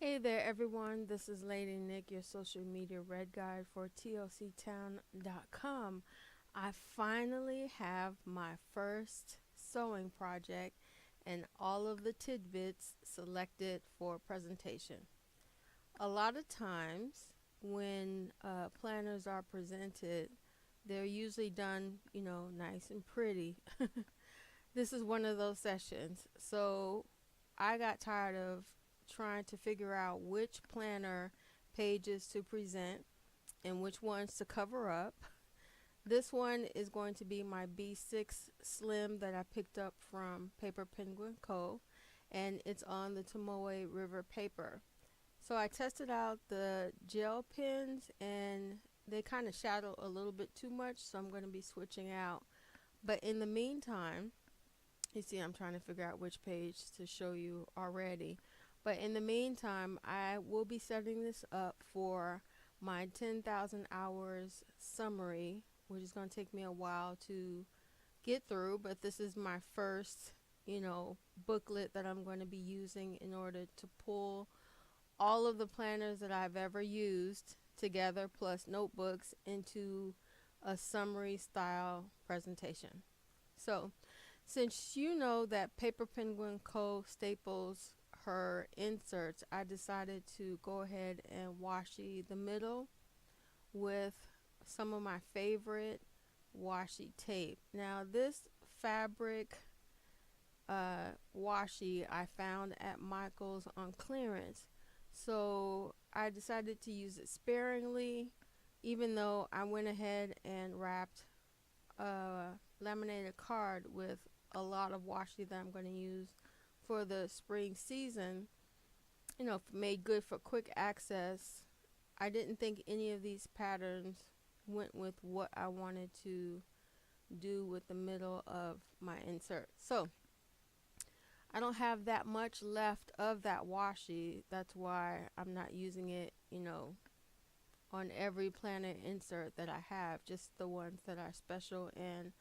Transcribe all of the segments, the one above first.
Hey there, everyone. This is Lady Nick, your social media red guide for TLCtown.com. I finally have my first sewing project and all of the tidbits selected for presentation. A lot of times when planners are presented, they're usually done, nice and pretty. This is one of those sessions. So I got tired of trying to figure out which planner pages to present and which ones to cover up. This one is going to be my B6 Slim that I picked up from Paper Penguin Co. and it's on the Tomoe River paper. So I tested out the gel pens and they kind of shadow a little bit too much, so I'm going to be switching out. But in the meantime, you see, I'm trying to figure out which page to show you already. But in the meantime, I will be setting this up for my 10,000 hours summary, which is going to take me a while to get through. But this is my first, booklet that I'm going to be using in order to pull all of the planners that I've ever used together, plus notebooks, into a summary style presentation. So, since you know that Paper Penguin Co. staples her inserts, I decided to go ahead and washi the middle with some of my favorite washi tape. Now this fabric washi I found at Michael's on clearance, so I decided to use it sparingly, even though I went ahead and wrapped a laminated card with a lot of washi that I'm going to use for the spring season, made good for quick access. I didn't think any of these patterns went with what I wanted to do with the middle of my insert. So I don't have that much left of that washi. That's why I'm not using it, on every planner insert that I have, just the ones that are special and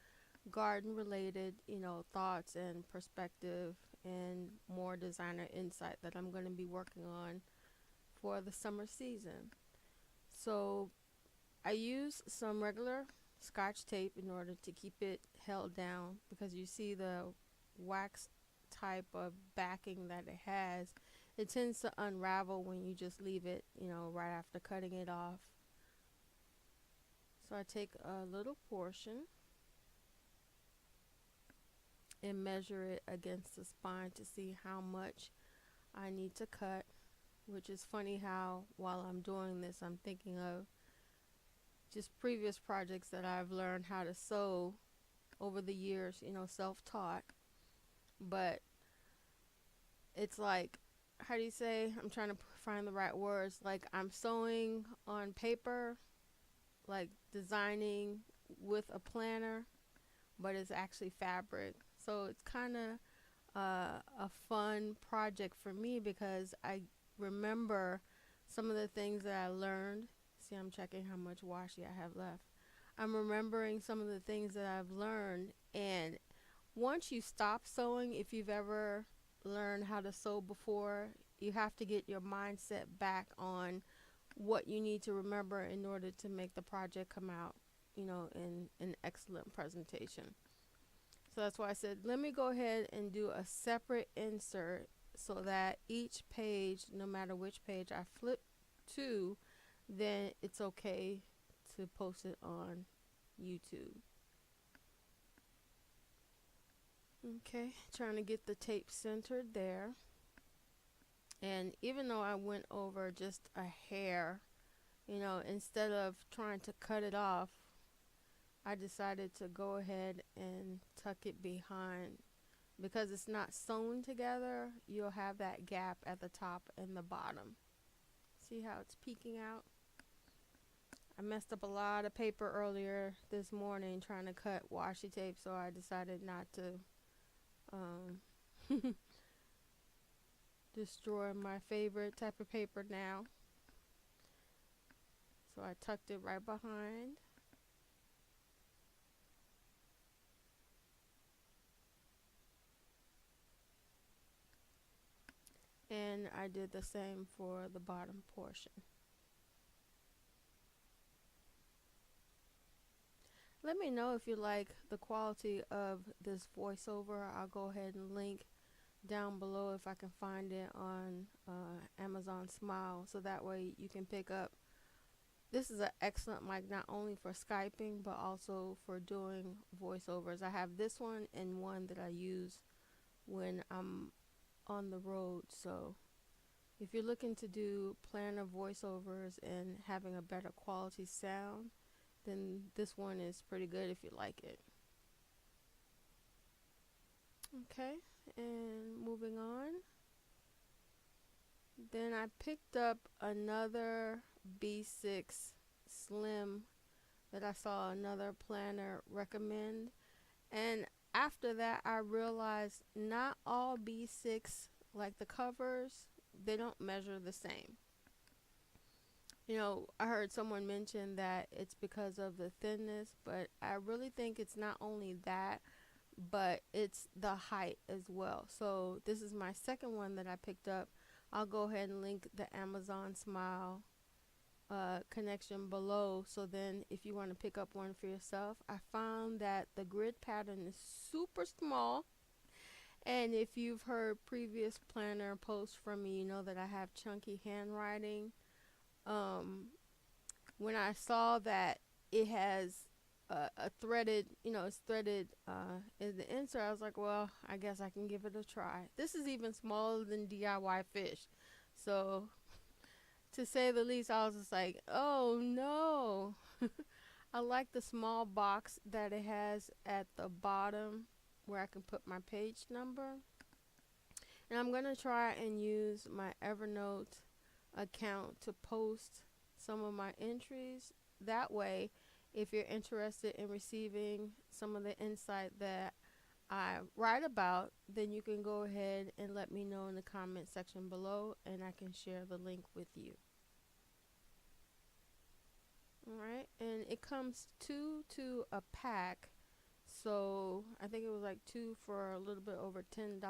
garden related, thoughts and perspective and more designer insight that I'm going to be working on for the summer season. So I use some regular scotch tape in order to keep it held down, because you see the wax type of backing that it has, it tends to unravel when you just leave it, right after cutting it off. So I take a little portion and measure it against the spine to see how much I need to cut, which is funny how while I'm doing this I'm thinking of just previous projects that I've learned how to sew over the years, self-taught. But it's like, how do you say, I'm trying to find the right words, like I'm sewing on paper, like designing with a planner, but it's actually fabric. So it's kind of a fun project for me because I remember some of the things that I learned. See, I'm checking how much washi I have left. I'm remembering some of the things that I've learned, and once you stop sewing, if you've ever learned how to sew before, you have to get your mindset back on what you need to remember in order to make the project come out, in an excellent presentation. So that's why I said, let me go ahead and do a separate insert so that each page, no matter which page I flip to, then it's okay to post it on YouTube. Okay, trying to get the tape centered there. And even though I went over just a hair, instead of trying to cut it off, I decided to go ahead and tuck it behind. Because it's not sewn together, you'll have that gap at the top and the bottom. See how it's peeking out? I messed up a lot of paper earlier this morning trying to cut washi tape, so I decided not to destroy my favorite type of paper now. So I tucked it right behind. And I did the same for the bottom portion. Let me know if you like the quality of this voiceover. I'll go ahead and link down below if I can find it on Amazon Smile, so that way you can pick up. This is an excellent mic not only for Skyping but also for doing voiceovers. I have this one and one that I use when I'm on the road. So if you're looking to do planner voiceovers and having a better quality sound, then this one is pretty good if you like it. Okay, and moving on. Then I picked up another B6 Slim that I saw another planner recommend. And after that, I realized not all B6, like the covers, they don't measure the same. You know, I heard someone mention that it's because of the thinness, but I really think it's not only that, but it's the height as well. So this is my second one that I picked up. I'll go ahead and link the Amazon Smile connection below, so then if you want to pick up one for yourself. I found that the grid pattern is super small, and if you've heard previous planner posts from me, you know that I have chunky handwriting. When I saw that it has a threaded, it's threaded in the insert, I was like, well, I guess I can give it a try. This is even smaller than DIY fish, so to say the least, I was just like, oh no. I like the small box that it has at the bottom where I can put my page number. And I'm going to try and use my Evernote account to post some of my entries. That way, if you're interested in receiving some of the insight that I write about, then you can go ahead and let me know in the comment section below, and I can share the link with you. Alright, and it comes two to a pack, so I think it was like two for a little bit over $10,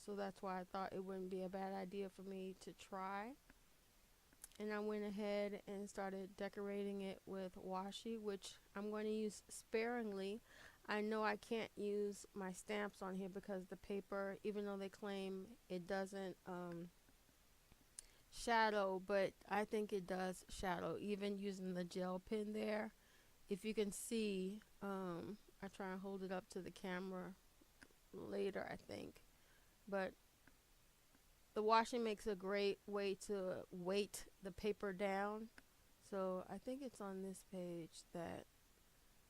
so that's why I thought it wouldn't be a bad idea for me to try. And I went ahead and started decorating it with washi, which I'm going to use sparingly. I know I can't use my stamps on here because the paper, even though they claim it doesn't shadow, but I think it does shadow, even using the gel pen there. If you can see, I try and hold it up to the camera later, I think, but the washing makes a great way to weight the paper down. So I think it's on this page that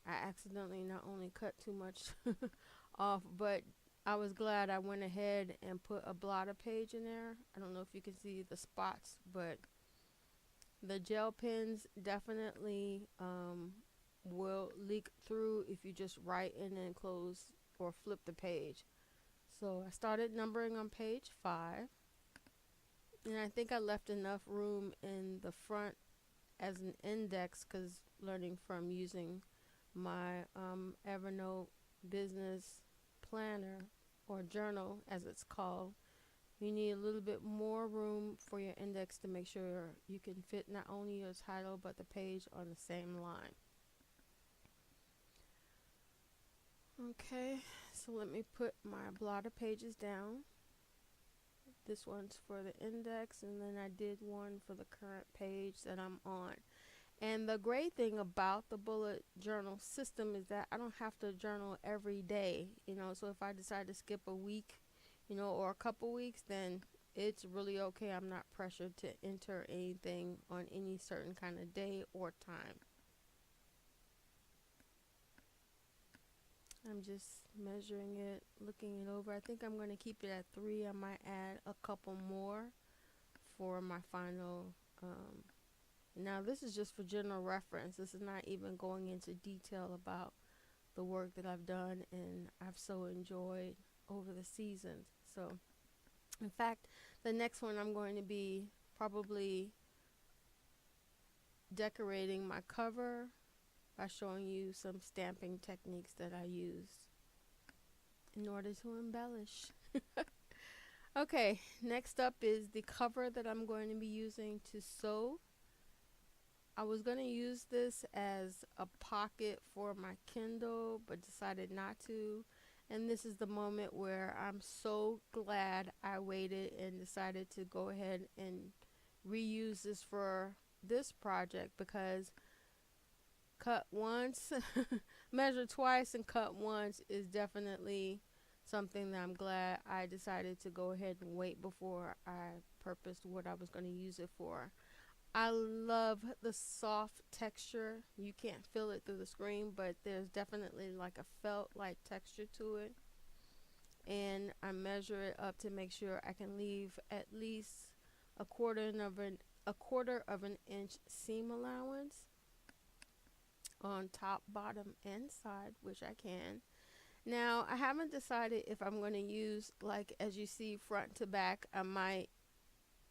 I accidentally not only cut too much off, but I was glad I went ahead and put a blotter page in there. I don't know if you can see the spots, but the gel pens definitely will leak through if you just write and then close or flip the page. So I started numbering on page 5. And I think I left enough room in the front as an index, because learning from using my Evernote business planner, or journal as it's called, you need a little bit more room for your index to make sure you can fit not only your title but the page on the same line. Okay, so let me put my blotter pages down. This one's for the index, and then I did one for the current page that I'm on. And the great thing about the bullet journal system is that I don't have to journal every day, so if I decide to skip a week, or a couple weeks, then it's really okay. I'm not pressured to enter anything on any certain kind of day or time. I'm just measuring it, looking it over. I think I'm going to keep it at 3. I might add a couple more for my final. Now this is just for general reference. This is not even going into detail about the work that I've done and I've so enjoyed over the seasons. So in fact, the next one I'm going to be probably decorating my cover by showing you some stamping techniques that I use in order to embellish. Okay, next up is the cover that I'm going to be using to sew. I was going to use this as a pocket for my Kindle, but decided not to. And this is the moment where I'm so glad I waited and decided to go ahead and reuse this for this project, because cut once, measure twice, and cut once is definitely something that I'm glad I decided to go ahead and wait before I purposed what I was going to use it for. I love the soft texture. You can't feel it through the screen, but there's definitely like a felt like texture to it. And I measure it up to make sure I can leave at least a quarter of an inch seam allowance on top, bottom, and side, which I can. Now, I haven't decided if I'm going to use, like as you see, front to back. I might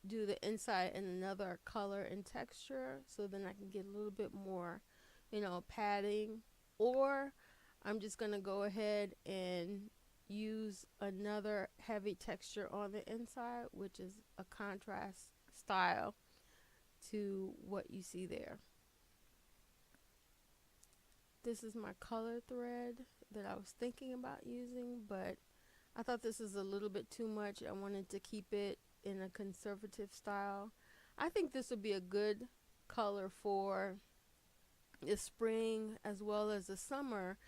do the inside in another color and texture, so then I can get a little bit more, padding. Or I'm just going to go ahead and use another heavy texture on the inside, which is a contrast style to what you see there. This is my color thread that I was thinking about using, but I thought this is a little bit too much. I wanted to keep it in a conservative style. I think this would be a good color for the spring as well as the summer,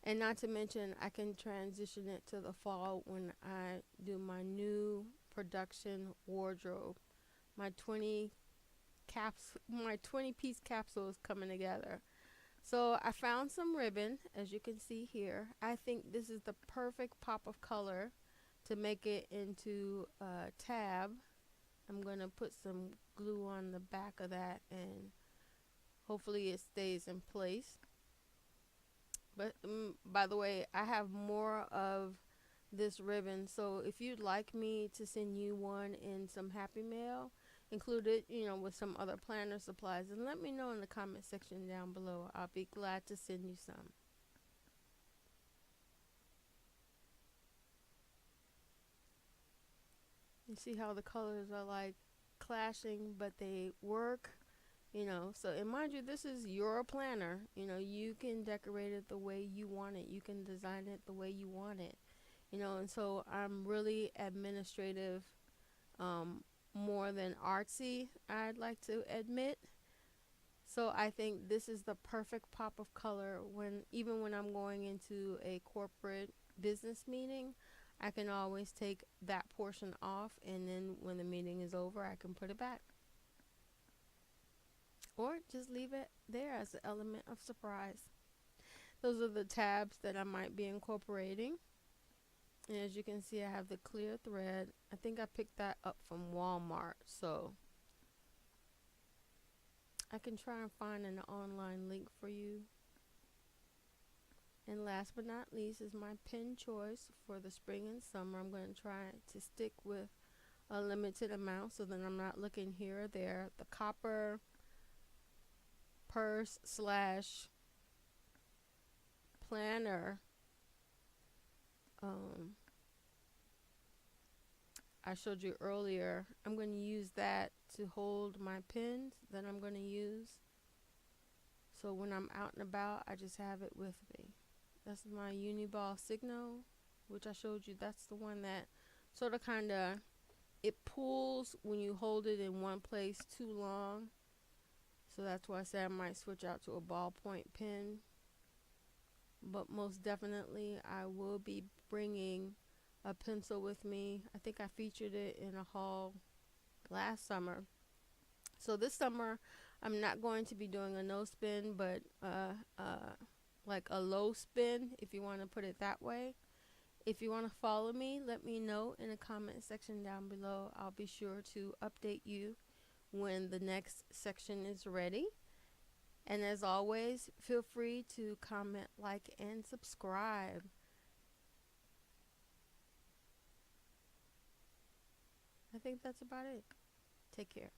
and not to mention I can transition it to the fall when I do my new production wardrobe. My 20 piece capsule is coming together. So I found some ribbon, as you can see here. I think this is the perfect pop of color to make it into a tab. I'm going to put some glue on the back of that, and hopefully it stays in place. But by the way, I have more of this ribbon, so if you'd like me to send you one in some Happy Mail, include it, with some other planner supplies, and let me know in the comment section down below. I'll be glad to send you some. You see how the colors are like clashing, but they work, so, and mind you, this is your planner. You can decorate it the way you want it, you can design it the way you want it, and so I'm really administrative, more than artsy, I'd like to admit. So I think this is the perfect pop of color even when I'm going into a corporate business meeting. I can always take that portion off, and then when the meeting is over, I can put it back. Or just leave it there as an element of surprise. Those are the tabs that I might be incorporating. And as you can see, I have the clear thread. I think I picked that up from Walmart, so I can try and find an online link for you. And last but not least is my pen choice for the spring and summer. I'm going to try to stick with a limited amount so that I'm not looking here or there. The copper purse slash planner, I showed you earlier. I'm going to use that to hold my pens that I'm going to use, so when I'm out and about, I just have it with me. That's my Uniball Signal, which I showed you. That's the one that sort of kind of, it pulls when you hold it in one place too long. So that's why I said I might switch out to a ballpoint pen. But most definitely, I will be bringing a pencil with me. I think I featured it in a haul last summer. So this summer, I'm not going to be doing a no spin, but like a low spin, if you want to put it that way. If you want to follow me, let me know in the comment section down below. I'll be sure to update you when the next section is ready. And as always, feel free to comment, like, and subscribe. I think that's about it. Take care.